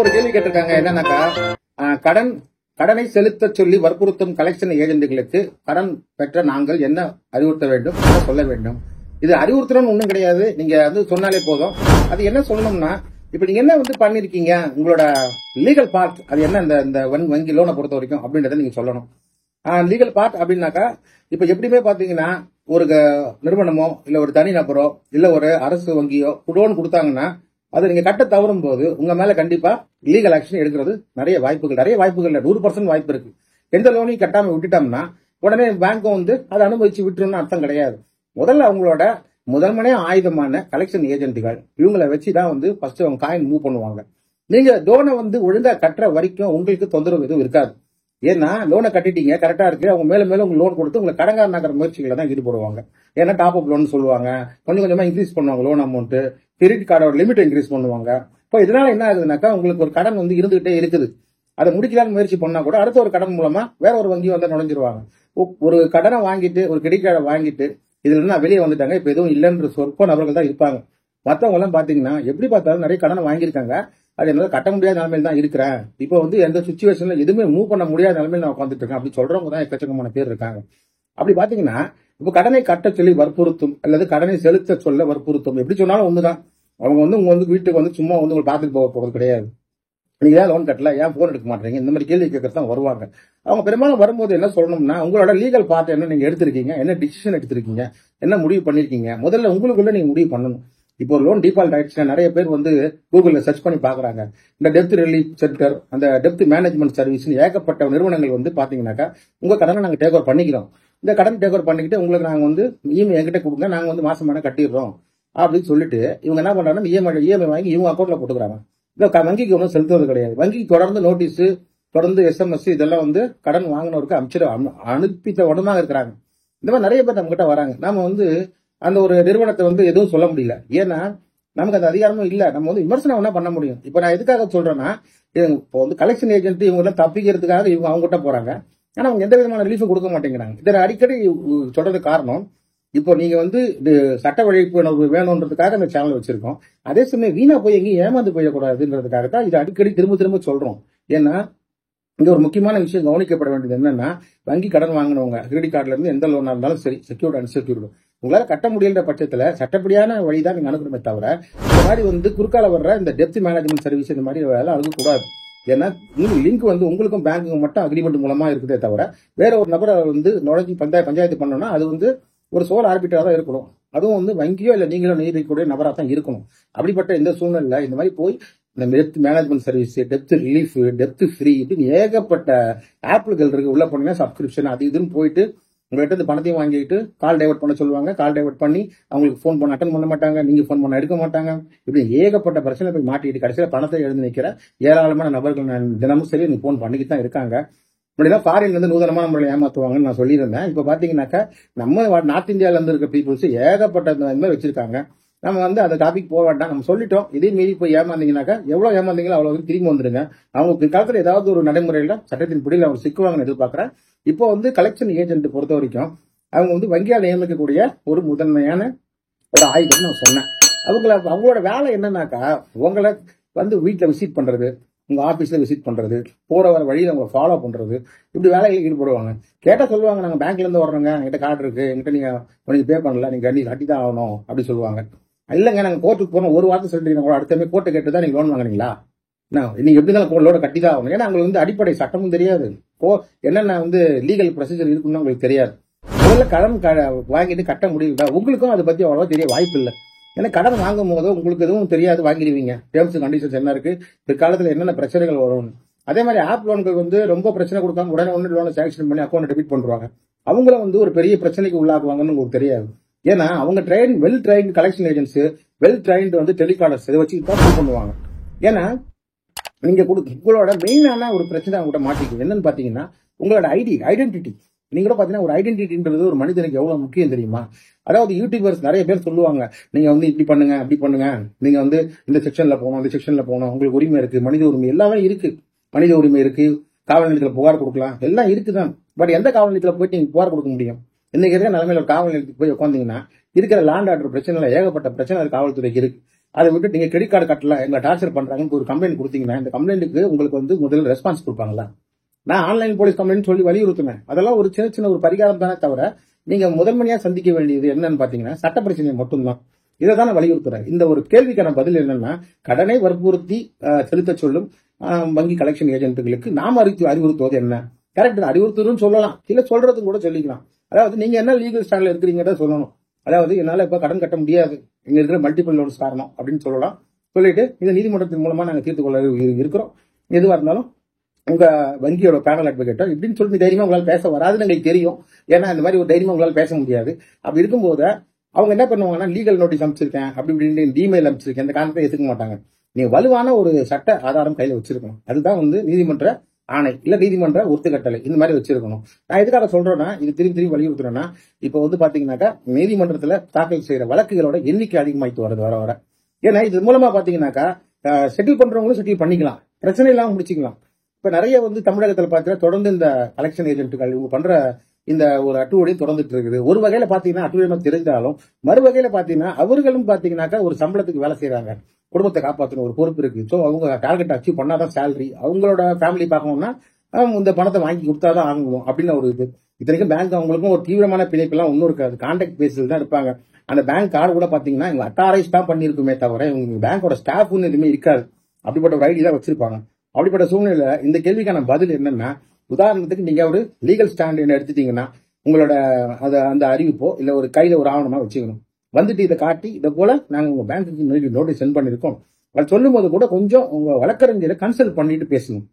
ஒரு கேள்வி கேட்டிருக்காங்க. என்னன்னாக்கா, கடன் கடனை செலுத்த சொல்லி வற்புறுத்தும் கலெக்ஷன் ஏஜென்ட்டுகளுக்கு கடன் பெற்ற நாங்கள் என்ன அறிவுறுத்த வேண்டும், என்ன சொல்ல வேண்டும்? இது அறிவுறுத்தணும்னு ஒண்ணும் கிடையாது. நீங்க வந்து சொன்னாலே போதும். அது என்ன சொல்லணும்னா, இப்ப நீங்க என்ன வந்து பண்ணிருக்கீங்க, உங்களோட லீகல் பார்ட் அது என்ன, இந்த வங்கி லோனை பொறுத்த வரைக்கும் அப்படின்றத நீங்க சொல்லணும். லீகல் பார்ட் அப்படின்னாக்கா, இப்ப எப்படியுமே பாத்தீங்கன்னா, ஒரு நிறுவனமோ இல்ல ஒரு தனி நபரோ இல்ல ஒரு அரசு வங்கியோ லோன் கொடுத்தாங்கன்னா, அதை நீங்க கட்ட தவறும் போது உங்க மேல கண்டிப்பா லீகல் ஆக்ஷன் எடுக்கிறது நிறைய வாய்ப்புகள் இல்ல, 100% வாய்ப்பு இருக்கு. எந்த லோனையும் கட்டாம விட்டுட்டோம்னா உடனே பேங்க்கும் வந்து அதை அனுபவிச்சு விட்டுருன்னு அர்த்தம் கிடையாது. முதல்ல அவங்களோட முதன்மனே ஆயுதமான கலெக்ஷன் ஏஜென்ட்டுகள் இவங்களை வச்சுதான் வந்து ஃபர்ஸ்ட் அவங்க காயின் மூவ் பண்ணுவாங்க. நீங்க லோனை வந்து ஒழுங்கா கட்டுற வரைக்கும் உங்களுக்கு தொந்தரவு எதுவும் இருக்காது. ஏன்னா லோனை கட்டிட்டீங்க, கரெக்டா இருக்கு, அவங்க மேல உங்க லோன் கொடுத்து உங்களை கடன்காரனாக்கிற முயற்சிகளை தான் ஈடுபடுவாங்க. ஏன்னா டாப் அப் லோன் சொல்லுவாங்க, கொஞ்சம் கொஞ்சமா இன்க்ரீஸ் பண்ணுவாங்க லோன் அமௌண்ட், கிரெடிட் கார்டோட லிமிட் இன்க்ரீஸ் பண்ணுவாங்க. இப்போ இதனால என்ன ஆகுதுனாக்கா, உங்களுக்கு ஒரு கடன் வந்து இருந்துகிட்டே இருக்குது. அதை முடிக்கலான்னு முயற்சி பண்ணா கூட அடுத்த ஒரு கடன் மூலமா வேற ஒரு வங்கி வந்து நுழைஞ்சிருவாங்க. ஒரு கடனை வாங்கிட்டு, ஒரு கிரெடிட் கார்டை வாங்கிட்டு இதுல இருந்து வெளியே வந்துட்டாங்க, இப்ப எதுவும் இல்லைன்ற சொற்ப நபர்கள் தான் இருப்பாங்க. மற்றவங்க எல்லாம் பாத்தீங்கன்னா எப்படி பார்த்தாலும் நிறைய கடனை வாங்கியிருக்காங்க, அது என்னால கட்ட முடியாத நிலைமையில தான் இருக்கிறேன், இப்போ வந்து எந்த சுச்சுவேஷன்ல எதுவுமே மூவ் பண்ண முடியாத நிலைமையில நான் உட்காந்துட்டு இருக்கேன் அப்படி சொல்றவங்க தான் எக்கச்சக்கமான பேர் இருக்காங்க. அப்படி பாத்தீங்கன்னா, இப்ப கடனை கட்ட சொல்லி வற்புறுத்தும் அல்லது கடனை செலுத்த சொல்ல வற்புறுத்தும் எப்படி சொன்னாலும் ஒண்ணுதான். அவங்க வந்து உங்க வந்து வீட்டுக்கு வந்து சும்மா வந்து உங்களை பார்த்துட்டு போகிறது கிடையாது. நீங்க ஏன் லோன் கட்டல, ஏன் போன் எடுக்க மாட்டீங்க, இந்த மாதிரி கேள்வி கேட்கறது தான் வருவாங்க. அவங்க பெரும்பாலும் வரும்போது என்ன சொல்லணும்னா, உங்களோட லீகல் பார்ட் என்ன நீங்க எடுத்திருக்கீங்க, என்ன டிசிஷன் எடுத்திருக்கீங்க, என்ன முடிவு பண்ணிருக்கீங்க, முதல்ல உங்களுக்குள்ள நீங்க முடிவு பண்ணணும். இப்போ லோன் டிஃபால்ட் ஆயிடுச்சுன்னா நிறைய பேர் வந்து கூகுள்ல சர்ச் பண்ணி பாக்குறாங்க. இந்த டெப்த் ரிலீஃப் சென்டர், அந்த டெப்த் மேனேஜ்மெண்ட் சர்வீஸ் ஏகப்பட்ட நிறுவனங்கள் வந்து பாத்தீங்கன்னாக்கா, உங்க கடனை நாங்க டேக் ஓவர் பண்ணிக்கிறோம், இந்த கடன் டேக் ஓவர் பண்ணிக்கிட்டு உங்களுக்கு நாங்க வந்து இஎம்ஐ என்கிட்ட கொடுங்க, நாங்க வந்து மாசமான கட்டிடுறோம் அப்படின்னு சொல்லிட்டு இவங்க என்ன பண்றாங்கன்னா, இஎம்ஐ வாங்கி இவங்க அக்கௌண்ட்ல போட்டுக்கிறாங்க. இந்த வங்கிக்கு ஒன்றும் செலுத்துவது கிடையாது. வங்கிக்கு தொடர்ந்து நோட்டீஸ், தொடர்ந்து SMS இதெல்லாம் வந்து கடன் வாங்கினவருக்கு அனுப்பித்த உடனே இருக்கிறாங்க. இந்த மாதிரி நிறைய பேர் நம்ம கிட்ட வராங்க. நாம வந்து அந்த ஒரு நிறுவனத்தை வந்து எதுவும் சொல்ல முடியல, ஏன்னா நமக்கு அந்த அதிகாரமும் இல்ல. நம்ம வந்து விமர்சனம் என்ன பண்ண முடியும். இப்ப நான் எதுக்காக சொல்றேன்னா, இப்போ வந்து கலெக்ஷன் ஏஜென்ட் இவங்க எல்லாம் தப்பிக்கிறதுக்காக இவங்க அவங்க கிட்ட போறாங்க, ஆனா அவங்க எந்த விதமான ரிலீஃபும் கொடுக்க மாட்டேங்கிறாங்க. இதை அடிக்கடி சொல்றது காரணம், இப்போ நீங்க வந்து சட்ட விழிப்புணர்வு வேணும்ன்றதுக்காக இந்த சேனல் வச்சிருக்கோம். அதே சமயம் வீணா போய் எங்கேயும் ஏமாந்து போயிடக்கூடாதுன்றதுக்காக தான் இதை அடிக்கடி திரும்ப சொல்றோம். ஏன்னா இங்க ஒரு முக்கியமான விஷயம் கவனிக்கப்பட வேண்டியது என்னன்னா, வங்கி கடன் வாங்கினவங்க கிரெடிட் கார்டுல இருந்து எந்த லோனா இருந்தாலும் சரி, செக்யூர்டு அன்செக்யூர்டு, உங்களால கட்ட முடியல பட்சத்துல சட்டப்படியான வழிதான் நீங்க அனுப்பணுமே தவிர, இந்த மாதிரி வந்து குறுக்கால வர்ற இந்த டெப்த் மேனேஜ்மெண்ட் சர்வீஸ் இந்த மாதிரி வேலை அணுகக்கூடாது. ஏன்னா லிங்க் வந்து உங்களுக்கும் பேங்க்குக்கும் மட்டும் அக்ரிமெண்ட் மூலமா இருக்குதே தவிர, வேற ஒரு நபரை வந்து நுழைஞ்சி பஞ்சாயத்து பண்ணோம்னா அது வந்து ஒரு சோல் ஆர்பிட்டரா தான் இருக்கணும். அதுவும் வந்து வங்கியோ இல்ல நீங்களோ நீதிக்கூடிய நபராக தான் இருக்கணும். அப்படிப்பட்ட இந்த சூழ்நிலை இந்த மாதிரி போய் இந்த depth management service, depth relief, depth free இப்படின்னு ஏகப்பட்ட ஆப்புகள் இருக்கு. உள்ள போனீங்கன்னா சப்ஸ்கிரிப்ஷன் அது இதுன்னு போயிட்டு உங்கள்கிட்ட இந்த பணத்தையும் வாங்கிட்டு கால் டைவர்ட் பண்ண சொல்லுவாங்க. கால் டைவர்ட் பண்ணி அவங்களுக்கு ஃபோன் பண்ண அட்டன் பண்ண மாட்டாங்க, நீங்க ஃபோன் பண்ண எடுக்க மாட்டாங்க. இப்படி ஏகப்பட்ட பிரச்சனை போய் மாட்டிட்டு கடைசியில பணத்தை எழுந்து நிற்கிற ஏராளமான நபர்கள் தினமும் சரி நீங்க ஃபோன் பண்ணிக்கிட்டு தான் இருக்காங்க. இப்படிதான் ஃபாரின்ல இருந்து நூதனமான முறையில் ஏமாத்துவாங்கன்னு நான் சொல்லியிருந்தேன். இப்ப பாத்தீங்கன்னாக்கா நம்ம நார்த் இந்தியால இருந்து இருக்க பீப்புள்ஸ் ஏகப்பட்ட மாதிரி வச்சிருக்காங்க. நம்ம வந்து அந்த டாபிக் போக வேண்டாம், நம்ம சொல்லிட்டோம். இதே மீறி போய் ஏமாந்தீங்கன்னாக்கா எவ்வளவு ஏமாந்தீங்களோ அவ்வளவு திரும்பி வந்துருங்க. அவங்க பிற்காலத்துல ஏதாவது ஒரு நடைமுறையில சட்டத்தின் பிடியில் அவங்க சிக்குவாங்கன்னு எதிர்பார்க்கிறேன். இப்போ வந்து கலெக்ஷன் ஏஜென்ட் பொறுத்த வரைக்கும் அவங்க வந்து வங்கியால் நியமிக்கக்கூடிய ஒரு முதன்மையான ஒரு ஆயுதம் நான் சொன்னேன். அவங்களோட வேலை என்னன்னாக்கா, உங்களை வந்து வீட்டுல விசிட் பண்றது, உங்க ஆபீஸ்ல விசிட் பண்றது, போற வர வழியில அவங்க ஃபாலோ பண்றது, இப்படி வேலைகள் ஈடுபடுவாங்க. கேட்டா சொல்லுவாங்க, நாங்க பேங்க்ல இருந்து வர்றோங்க, எங்கிட்ட கார்டு இருக்கு, எங்கிட்ட நீங்க பே பண்ணல, நீங்க கட்டி தான் ஆகணும் அப்படி சொல்லுவாங்க. இல்லங்க நாங்க கோர்ட்டுக்கு போனோம், ஒரு வார்த்தை சொல்லிட்டீங்க கூட அடுத்த கோர்ட்டை கேட்டு தான் நீங்க லோன் வாங்குறீங்களா, நீங்க எப்படி இருந்தாலும் லோனை கட்டி தான் ஆகணும். ஏன்னா அவங்களுக்கு வந்து அடிப்படை சட்டமும் தெரியாது, என்னென்ன வந்து லீகல் ப்ரொசீஜர் இருக்குன்னு உங்களுக்கு தெரியாது. முதல்ல கடன் வாங்கிட்டு கட்ட முடியல, உங்களுக்கும் அதை பத்தி அவ்வளவா தெரிய வாய்ப்பு இல்லை. ஏன்னா கடன் வாங்கும் போது உங்களுக்கு எதுவும் தெரியாது, வாங்கிடுவீங்க. டேர்ம்ஸ் கண்டிஷன்ஸ் என்ன இருக்கு, பிற்காலத்தில் என்னென்ன பிரச்சனைகள் வரும். அதே மாதிரி ஆப் லோன்கள் வந்து ரொம்ப பிரச்சனை கொடுக்காம உடனே லோனை சாங்ஷன் பண்ணி அக்கௌண்ட் டெபிட் பண்ணுவாங்க. அவங்கள வந்து ஒரு பெரிய பிரச்சனைக்கு உள்ளாக்குவாங்கன்னு உங்களுக்கு தெரியாது. ஏன்னா அவங்க well drained collection agents, well drained வந்து டெலிகாலர்ஸ் இதை வச்சு தான் பண்ணுவாங்க. ஏன்னா நீங்க உங்களோட மெயினான ஒரு பிரச்சனை அவங்ககிட்ட மாட்டிக்கும். என்னன்னு பாத்தீங்கன்னா உங்களோட ஐடென்டிட்டி. நீங்க கூட பாத்தீங்கன்னா ஒரு ஐடென்டிட்டின்றது ஒரு மனிதனுக்கு எவ்வளவு முக்கியம் தெரியுமா? அதாவது யூடியூபர்ஸ் நிறைய பேர் சொல்லுவாங்க, நீங்க வந்து இப்படி பண்ணுங்க அப்படி பண்ணுங்க, நீங்க வந்து இந்த செக்ஷன்ல போகணும் இந்த செக்ஷன்ல போகணும், உங்களுக்கு உரிமை இருக்கு, மனித உரிமை எல்லாமே இருக்கு. மனித உரிமை இருக்கு, காவல் நிலையத்துல புகார் கொடுக்கலாம், எல்லாம் இருக்குதான். பட் எந்த காவல் நிலையத்துல போயிட்டு நீங்க புகார் கொடுக்க முடியும்? இன்னைக்கு இருக்கிற நிலைமையில ஒரு காவல் நிலையத்துக்கு போய் உட்காந்தீங்கன்னா இருக்கிற லேண்ட் ஆர்டர் பிரச்சனை ஏகப்பட்ட பிரச்சனை காவல்துறைக்கு இருக்கு. அதை விட்டு நீங்க கிரெடிட் கார்டு கட்டல, எங்களை டார்ச்சர் பண்றாங்கன்னு ஒரு கம்ப்ளைண்ட் கொடுத்தீங்கன்னா இந்த கம்ப்ளைண்ட்டுக்கு உங்களுக்கு வந்து முதல்ல ரெஸ்பான்ஸ் கொடுப்பாங்களா? நான் ஆன்லைன் போலீஸ் கம்ப்ளைண்ட் சொல்லி வலியுறுத்தினேன். அதெல்லாம் ஒரு சின்ன சின்ன ஒரு பரிகாரம் தானே தவிர நீங்க முதன்மையா சந்திக்க வேண்டியது என்னன்னு பாத்தீங்கன்னா சட்ட பிரச்சனை மட்டும்தான். இதை தான் நான் வலியுறுத்துறேன். இந்த ஒரு கேள்விக்கான பதில் என்னன்னா, கடனை வற்புறுத்தி செலுத்த சொல்லும் வங்கி கலெக்ஷன் ஏஜென்ட்டுகளுக்கு நாம் அறிவுறுத்துவது என்ன? கரெக்ட், அறிவுறுத்துன்னு சொல்லலாம், இல்ல சொல்றதுக்கு கூட சொல்லிக்கலாம். அதாவது நீங்க என்ன லீகல் ஸ்டாண்ட்ல இருக்கிறீங்கன்றத சொல்லணும். அதாவது என்னால இப்ப கடன் கட்ட முடியாது, இங்க இருக்கிற மல்டிபிள் லோன்ஸ் காரணம் அப்படின்னு சொல்லலாம். சொல்லிட்டு இந்த நீதிமன்றத்தின் மூலமா நாங்க தீர்த்து கொள்ள இருக்கிறோம். எதுவா இருந்தாலும் உங்க வங்கியோட பேனல் அட்வொகேட்டோ இப்படின்னு சொல்லி தைரியமா உங்களால் பேச வராதுன்னு எங்களுக்கு தெரியும். ஏன்னா இந்த மாதிரி ஒரு தைரியமா உங்களால் பேச முடியாது. அப்படி இருக்கும்போது அவங்க என்ன பண்ணுவாங்கன்னா, லீகல் நோட்டீஸ் அனுப்பிச்சிருக்கேன் அப்படி இப்படின்னு இமெயில் அனுப்பிச்சிருக்கேன், இந்த காரணத்தை ஏற்றுக்க மாட்டாங்க. நீங்க வலுவான ஒரு சட்ட ஆதாரம் கையில வச்சிருக்கணும். அதுதான் வந்து நீதிமன்ற ஆணை இல்ல நீதிமன்ற ஒத்துக்கட்டளை இந்த மாதிரி வச்சிருக்கணும். நான் எதுக்காக சொல்றேன்னா, இது திரும்பி வலியுறுத்துறேன்னா, இப்போ வந்து பாத்தீங்கன்னாக்கா நீதிமன்றத்துல தாக்கல் செய்யற வழக்குகளோட எண்ணிக்கை அதிகமாயிட்டு வருது வர வர. ஏன்னா இது மூலமா பாத்தீங்கன்னாக்கா செட்டில் பண்றவங்களும் செட்டில் பண்ணிக்கலாம், பிரச்சனை இல்லாம முடிச்சுக்கலாம். இப்ப நிறைய வந்து தமிழகத்துல பாத்தீங்கன்னா தொடர்ந்து இந்த கலெக்ஷன் ஏஜென்ட்டுகள் இவங்க பண்ற இந்த ஒரு அட்டுவழியும் தொடர்ந்துட்டு இருக்குது. ஒரு வகையில பாத்தீங்கன்னா அட்டுவழியமா தெரிஞ்சாலும் மறு வகையில பாத்தீங்கன்னா அவர்களும் பாத்தீங்கன்னாக்கா ஒரு சம்பளத்துக்கு வேலை செய்யறாங்க, குடும்பத்தை காப்பாற்றணும் ஒரு பொறுப்பு இருக்கு. ஸோ அவங்க டார்கெட் அச்சீவ் பண்ணாதான் சேலரி, அவங்களோட ஃபேமிலி பார்க்கணும்னா இந்த பணத்தை வாங்கி கொடுத்தாதான் ஆகணும் அப்படின்னு ஒரு இது. இத்தனைக்கும் பேங்க் அவங்களுக்கும் ஒரு தீவிரமான பிணைப்பு ஒன்றும் இருக்காது, கான்டாக்ட் பேஸில் தான் இருப்பாங்க. அந்த பேங்க் கார்டு கூட பாத்தீங்கன்னா இவங்க அட்டாரைஸ் தான் பண்ணிருக்குமே தவிர இவங்க பேங்கோட ஸ்டாஃப்னு எதுவுமே இருக்காது. அப்படிப்பட்ட ஒரு ஐடி தான் வச்சிருப்பாங்க. அப்படிப்பட்ட சூழ்நிலை இந்த கேள்விக்கான பதில் என்னன்னா, உதாரணத்துக்கு நீங்க ஒரு லீகல் ஸ்டாண்ட் எடுத்துட்டீங்கன்னா உங்களோட அந்த அறிவிப்போ இல்ல ஒரு கையில ஒரு ஆவணமா வச்சுக்கணும். வந்துட்டு இதை காட்டி இதை போல நாங்க உங்க பேங்க்கு நோட்டீஸ் சென்ட் பண்ணிருக்கோம், அது சொல்லும் போது கூட கொஞ்சம் உங்க வழக்கறிஞரை கன்சல்ட் பண்ணிட்டு பேசணும்.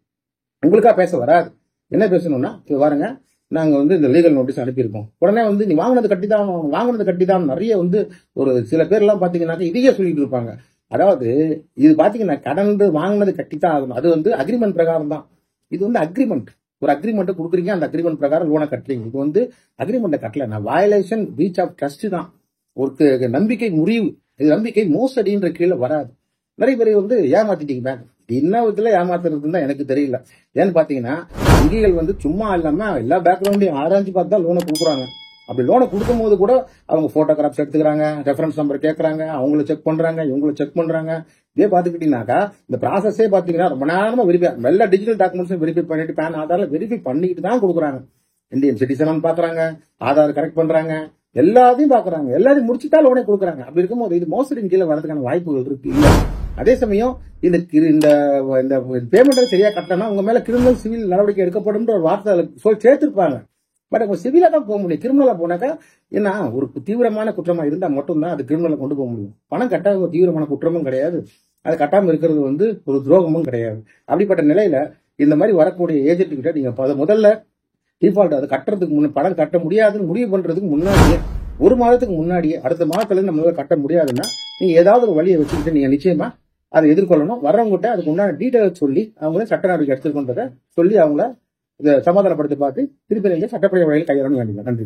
உங்களுக்கா பேச வராது. என்ன பேசணும்னா, பாருங்க நாங்க வந்து இந்த லீகல் நோட்டீஸ் அனுப்பியிருக்கோம், உடனே வந்து நீ வாங்கினது கட்டிதான் நிறைய வந்து ஒரு சில பேர் எல்லாம் பாத்தீங்கன்னாக்க இதையே சொல்லிட்டு இருப்பாங்க. அதாவது இது பாத்தீங்கன்னா கடன் வாங்கினது கட்டித்தான் ஆகணும், அது வந்து அக்ரிமெண்ட் பிரகாரம் தான். இது வந்து அக்ரிமெண்ட், ஒரு அக்ரிமெண்ட் கொடுக்குறீங்க, அந்த அக்ரிமெண்ட் பிரகாரம் லோனை கட்டுறீங்க. இது வந்து அக்ரிமெண்ட் கட்டல, நான் வயலேஷன் பிரீச் ஆஃப் ட்ரஸ்ட் தான், ஒரு நம்பிக்கை முறிவு, இது நம்பிக்கை மோசடின்ற கீழே வராது. நிறைய பேர் வந்து ஏமாத்திட்டீங்க பேங்க், என்ன விதத்துல ஏமாத்துறதுன்னு தான் எனக்கு தெரியல. ஏன்னு பாத்தீங்கன்னா வங்கிகள் வந்து சும்மா இல்லாம எல்லா பேக்ரவுண்டையும் ஆராய்ச்சி பார்த்து தான் லோனை கொடுக்குறாங்க. அப்படி லோனை கொடுக்கும் போது கூட அவங்க போட்டோகிராஃப்ஸ் எடுத்துக்கிறாங்க, ரெஃபரன்ஸ் நம்பர் கேட்கறாங்க, அவங்கள செக் பண்றாங்க, இவங்களை செக் பண்றாங்க. இதே பாத்துக்கிட்டீங்கன்னாக்கா இந்த ப்ராசஸே பாத்தீங்கன்னா ரொம்ப நேரமா வெரிஃபை, எல்லா டிஜிட்டல் டாக்குமெண்ட்ஸும் வெரிஃபை பண்ணிட்டு பேன் ஆதார்ல வெரிஃபை பண்ணிட்டு தான் கொடுக்குறாங்க. இந்தியன் சிட்டிசன் பாக்குறாங்க, ஆதார் கரெக்ட் பண்றாங்க, எல்லாத்தையும் பாக்குறாங்க, எல்லாத்தையும் முடிச்சுட்டா லோனே கொடுக்குறாங்க. அப்படி இருக்கும்போது இது மோசடியின் கீழே வரதுக்கான வாய்ப்புகள் இருக்கு இல்ல. அதே சமயம் இந்த பேமெண்ட் சரியா கட்டலன்னா உங்க மேல கிரிமினல் சிவில் நடவடிக்கை எடுக்கப்படும் ஒரு வார்த்தை சேர்த்திருப்பாங்க. பட் அவங்க சிவிலா தான் போக முடியும். கிரிமினலா போனாக்கா என்ன, ஒரு தீவிரமான குற்றமா இருந்தா மட்டும்தான் அது கிரிமினலை கொண்டு போக முடியும். பணம் கட்டாத ஒரு தீவிரமான குற்றமும் கிடையாது, அது கட்டாம இருக்கிறது வந்து ஒரு துரோகமும் கிடையாது. அப்படிப்பட்ட நிலையில இந்த மாதிரி வரக்கூடிய ஏஜென்ட் கிட்ட நீங்க முதல்ல டிஃபால்ட் அதை கட்டுறதுக்கு முன்னாடி, பணம் கட்ட முடியாதுன்னு முடிவு பண்றதுக்கு முன்னாடியே, ஒரு மாதத்துக்கு முன்னாடியே, அடுத்த மாதத்துல நம்மளால கட்ட முடியாதுன்னா நீங்க ஏதாவது ஒரு வழியை வச்சுக்கிட்டு நீங்க நிச்சயமா அதை எதிர்கொள்ளணும். வர்றவங்ககிட்ட அதுக்கு உண்டான டீட்டெயில் சொல்லி அவங்களே சட்ட நடவடிக்கை எடுத்துக்கொண்டதை சொல்லி அவங்கள இதை சமாதானப்படுத்தி பார்த்து திருப்பி சட்டப்படி வழியில் கையாளணும் வேண்டியது. நன்றி.